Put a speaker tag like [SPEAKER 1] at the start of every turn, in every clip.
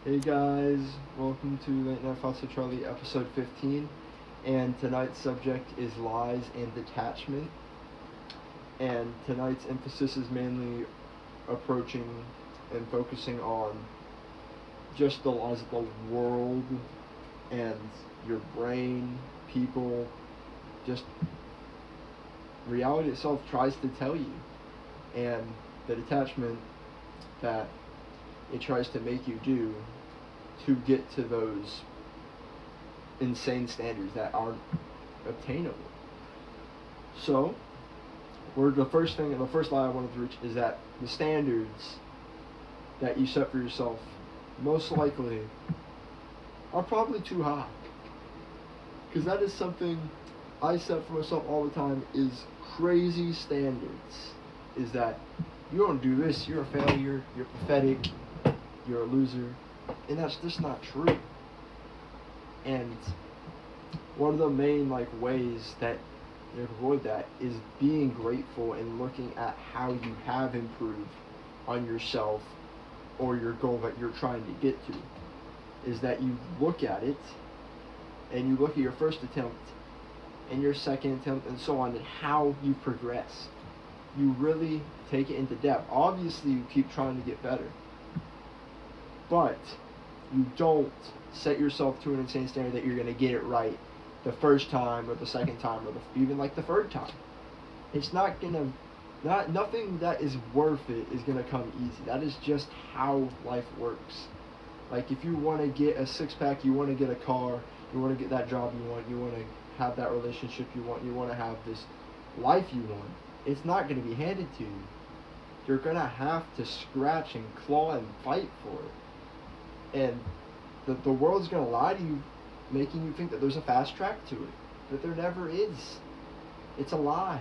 [SPEAKER 1] Hey guys, welcome to Late Night Thoughts with Charlie, episode 15. And tonight's subject is lies and detachment. And tonight's emphasis is mainly approaching and focusing on just the lies of the world and your brain, people, just reality itself tries to tell you. And the detachment that it tries to make you do to get to those insane standards that aren't obtainable. So, the first lie I wanted to reach is that the standards that you set for yourself most likely are probably too high. Because that is something I set for myself all the time is crazy standards. Is that you don't do this, you're a failure, you're pathetic, you're a loser. And that's just not true. And one of the main ways that you avoid that is being grateful and looking at how you have improved on yourself or your goal that you're trying to get to. Is that you look at it and you look at your first attempt and your second attempt and so on and how you progress. You really take it into depth. Obviously you keep trying to get better. But you don't set yourself to an insane standard that you're going to get it right the first time or the second time or even the third time. It's not going to, nothing that is worth it is going to come easy. That is just how life works. Like if you want to get a six-pack, you want to get a car, you want to get that job you want to have that relationship you want to have this life you want, it's not going to be handed to you. You're going to have to scratch and claw and fight for it. And the world's going to lie to you, making you think that there's a fast track to it. But there never is. It's a lie.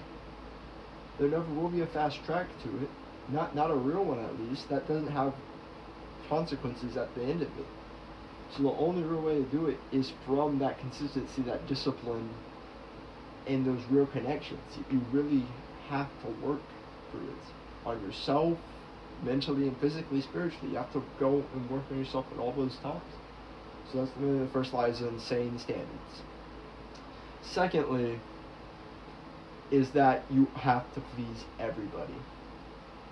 [SPEAKER 1] There never will be a fast track to it. Not a real one, at least. That doesn't have consequences at the end of it. So the only real way to do it is from that consistency, that discipline, and those real connections. You really have to work for it. On yourself, mentally and physically, spiritually. You have to go and work on yourself at all those times. So that's the first lie is insane standards. Secondly, is that you have to please everybody.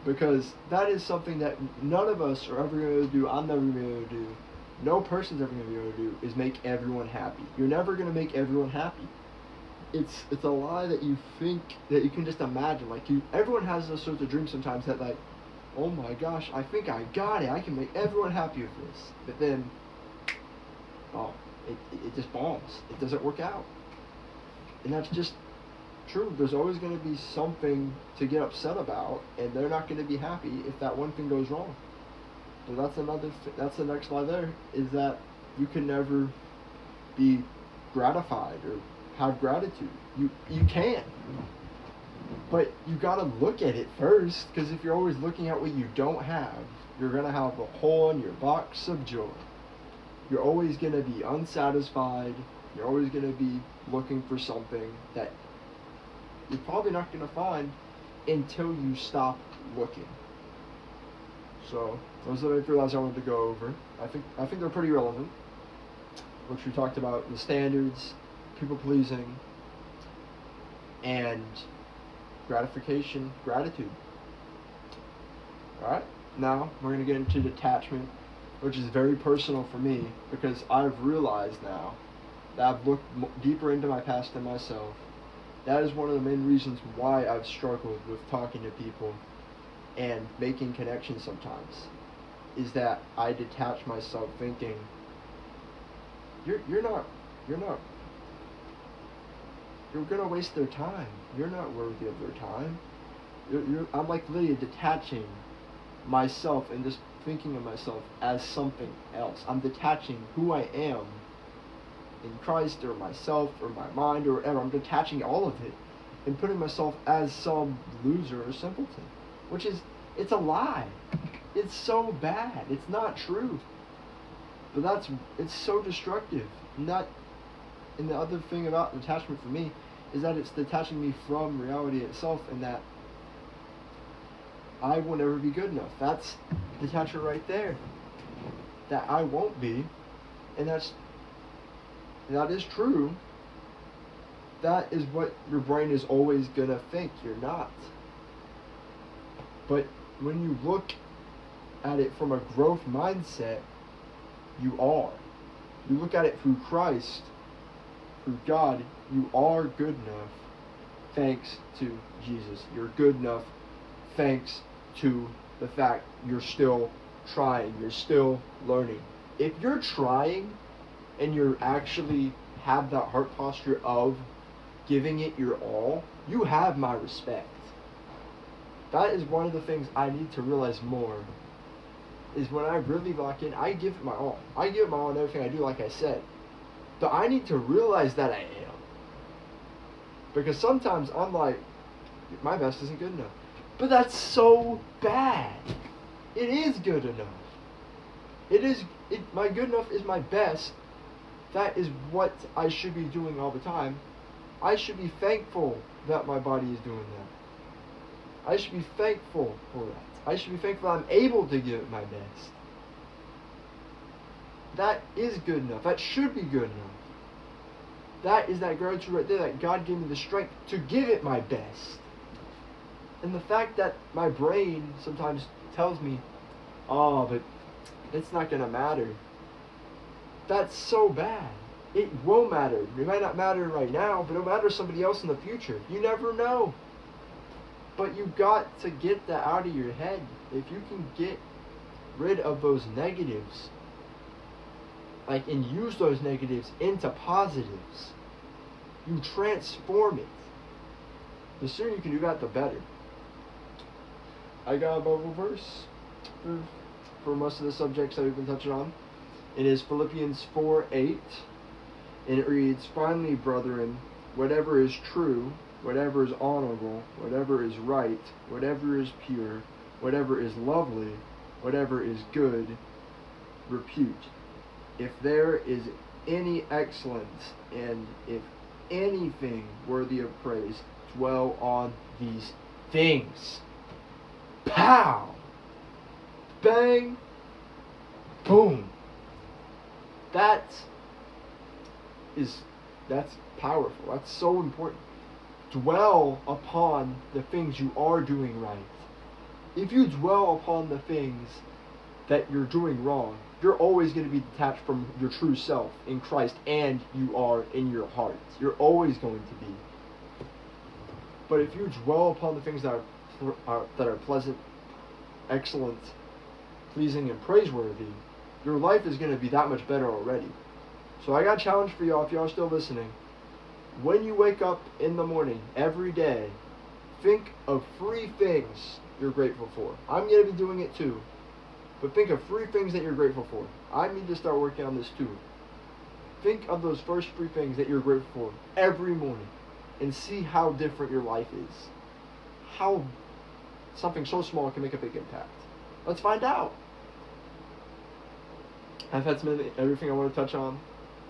[SPEAKER 1] Because that is something that none of us are ever going to do. I'm never going to be able to do. No person's ever going to be able to do is make everyone happy. You're never going to make everyone happy. It's a lie that you think that you can just imagine. Everyone has those sorts of dreams sometimes that oh my gosh, I think I got it. I can make everyone happy with this. But then, it just bombs. It doesn't work out. And that's just true. There's always going to be something to get upset about, and they're not going to be happy if that one thing goes wrong. So that's the next lie there, is that you can never be gratified or have gratitude. You can. But you gotta look at it first, because if you're always looking at what you don't have, you're gonna have a hole in your box of joy. You're always gonna be unsatisfied. You're always gonna be looking for something that you're probably not gonna find until you stop looking. So those are the three lies I wanted to go over. I think they're pretty relevant, which we talked about: the standards, people pleasing, and gratitude. Alright, now we're going to get into detachment, which is very personal for me because I've realized now that I've looked deeper into my past and myself. That is one of the main reasons why I've struggled with talking to people and making connections sometimes, is that I detach myself thinking, you're gonna waste their time. You're not worthy of their time. I'm literally detaching myself and just thinking of myself as something else. I'm detaching who I am in Christ or myself or my mind or whatever. I'm detaching all of it and putting myself as some loser or simpleton, it's a lie. It's so bad. It's not true. But it's so destructive. And the other thing about detachment for me is that it's detaching me from reality itself, and that I will never be good enough. That's detachment right there. that I won't be, and that is true. That is what your brain is always gonna think you're not. But when you look at it from a growth mindset, you are. You look at it through Christ, through God, you are good enough thanks to Jesus. You're good enough thanks to the fact you're still trying, you're still learning. If you're trying and you actually have that heart posture of giving it your all, you have my respect. That is one of the things I need to realize more, is when I really lock in, I give it my all. I give it my all in everything I do, like I said. But I need to realize that I am. Because sometimes I'm like, my best isn't good enough. But that's so bad. It is good enough. My good enough is my best. That is what I should be doing all the time. I should be thankful that my body is doing that. I should be thankful for that. I should be thankful I'm able to give it my best. That is good enough. That should be good enough. That is that gratitude right there, that God gave me the strength to give it my best. And the fact that my brain sometimes tells me, oh, but it's not going to matter. That's so bad. It will matter. It might not matter right now, but it'll matter to somebody else in the future. You never know. But you got to get that out of your head. If you can get rid of those negatives, and use those negatives into positives, you transform it. The sooner you can do that, the better. I got a Bible verse for most of the subjects that we've been touching on. It is Philippians 4:8, and it reads, "Finally, brethren, whatever is true, whatever is honorable, whatever is right, whatever is pure, whatever is lovely, whatever is good repute. If there is any excellence, and if anything worthy of praise, dwell on these things." Pow! Bang! Boom! That's powerful. That's so important. Dwell upon the things you are doing right. If you dwell upon the things that you're doing wrong, you're always going to be detached from your true self in Christ, and you are in your heart. You're always going to be. But if you dwell upon the things that are pleasant, excellent, pleasing, and praiseworthy, your life is going to be that much better already. So I got a challenge for y'all, if y'all are still listening. When you wake up in the morning, every day, think of 3 things you're grateful for. I'm going to be doing it too. But think of 3 things that you're grateful for. I need to start working on this too. Think of those first 3 things that you're grateful for every morning, and see how different your life is. How something so small can make a big impact. Let's find out. I've had everything I want to touch on.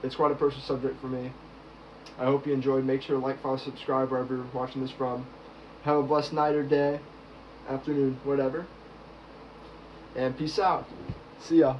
[SPEAKER 1] It's quite a personal subject for me. I hope you enjoyed. Make sure to like, follow, subscribe wherever you're watching this from. Have a blessed night or day, afternoon, whatever. And peace out. See ya.